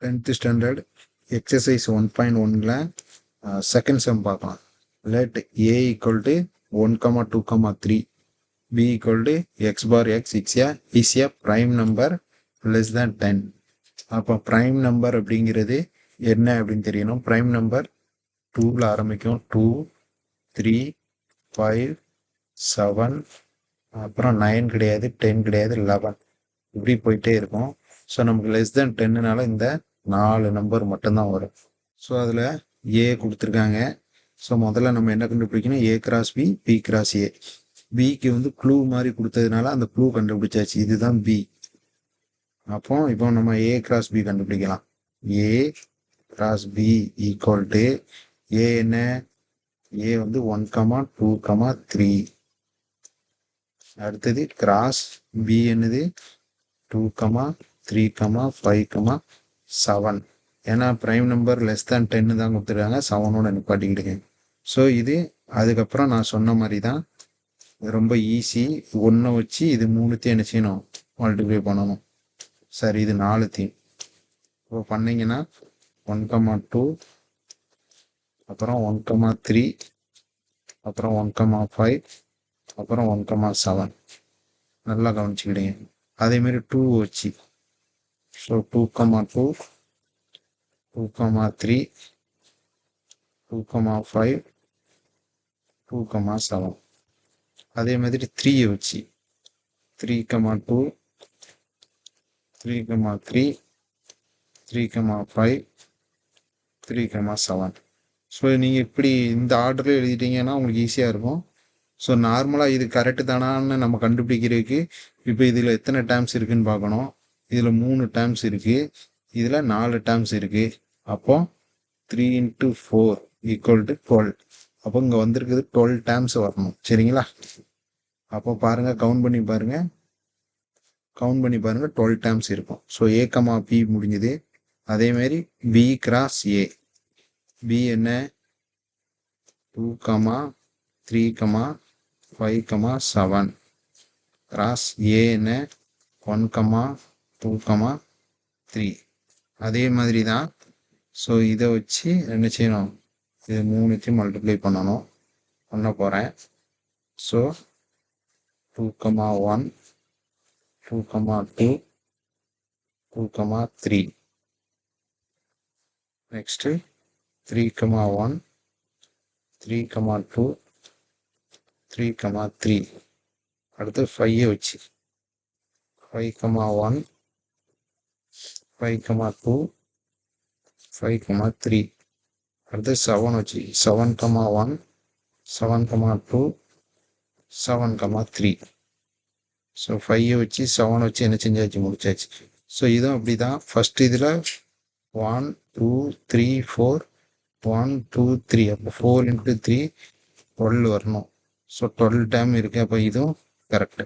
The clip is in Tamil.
10th standard exercise 1.1ல second sum பார்க்கலாம். Let a equal to 1, 2, 3, b equal to x bar x is a prime number less than 10. அப்போ prime number அப்படிங்கிறது என்ன அப்படின்னு தெரியணும். prime number 2ல ஆரம்பிக்கும். 2, 3, 5, 7, அப்புறம் 9 கிடையாது, 10 கிடையாது, 11 இப்படி போயிட்டே இருக்கும். ஸோ நமக்கு லெஸ் தென் 10னால இந்த 4 நம்பர் மட்டும்தான் வரும். ஸோ அதில் ஏ கொடுத்துருக்காங்க. ஸோ முதல்ல நம்ம என்ன கண்டுபிடிக்கணும், A cross B, B cross A. பிக்கு வந்து க்ளூ மாதிரி கொடுத்ததுனால அந்த க்ளூ கண்டுபிடிச்சாச்சு, இதுதான் பி. இப்போ நம்ம ஏ கிராஸ் பி கண்டுபிடிக்கலாம். A cross B equal to A என்ன, ஏ வந்து 1, 2, 3. அடுத்தது கிராஸ் பி என்னது 2, 3, 5, 7. ஏன்னா ப்ரைம் நம்பர் லெஸ் தேன் 10 தான் கொடுத்துருக்காங்க, 7ஓட நிப்பாட்டிக்கிடுங்க. ஸோ இது அதுக்கப்புறம் நான் சொன்ன மாதிரி தான், ரொம்ப ஈஸி. 1 வச்சு இது 3த்தையும் என்ன செய்யணும், மல்டிப்ளை பண்ணணும். சரி, இது 4த்தையும் இப்போ பண்ணிங்கன்னா 1, 2, அப்புறம் 1, 3, அப்புறம் 1, 5, அப்புறம் 1, 7. நல்லா கவனிச்சுக்கிடுங்க. அதேமாரி 2 வச்சு, ஸோ 2, 2, 2, 3, 2, 5, 2, 7. அதே மாதிரி 3 வச்சு 3, 2, 3, 3, 3, 5, 3, 7. ஸோ நீங்கள் இப்படி இந்த ஆர்டரில் எழுதிட்டீங்கன்னா உங்களுக்கு ஈஸியாக இருக்கும். ஸோ நார்மலாக இது கரெக்டு தானான்னு நம்ம கண்டுபிடிக்கிறதுக்கு இப்போ இதில் எத்தனை டேர்ம்ஸ் இருக்குதுன்னு பார்க்கணும். இதில் 3 டேர்ம்ஸ் இருக்குது, இதில் 4 டேர்ம்ஸ் இருக்குது. அப்போ 3 × 4 = 12. அப்போ இங்கே வந்திருக்குது 12 டேர்ம்ஸ் வரணும். சரிங்களா? அப்போ பாருங்கள், கவுண்ட் பண்ணி பாருங்கள் 12 டேர்ம்ஸ் இருக்கும். ஸோ ஏ கமா பி முடிஞ்சுது. அதேமாரி பி கிராஸ் ஏ, பி என்ன 2, 3, 5, 7. கிராஸ் ஏ என்ன 1, 2, 3. அதே மாதிரி தான். ஸோ இதை வச்சு என்ன செய்யணும், இது 3த்தையும் மல்டிப்ளை பண்ணணும். பண்ண போகிறேன். ஸோ 2, 1, 2, 2, 2, 3. நெக்ஸ்ட்டு 3, 1, 3, 2, 3, 3. அடுத்து 5 வச்சு 5, 1, 5, 2, 5, 3. அடுத்து 7 வச்சு 7, 1, 7, 2, 7, 3. ஸோ 5 வச்சு 7 வச்சு என்ன செஞ்சாச்சு, முடிச்சாச்சு. ஸோ இதுவும் அப்படி தான். ஃபஸ்ட்டு இதில் 1, 2, 3, 4, 1, 2, 3. அப்போ 4 × 3 12 வரணும். ஸோ 12 டைம் இருக்குது. அப்போ இதுவும் கரெக்டு.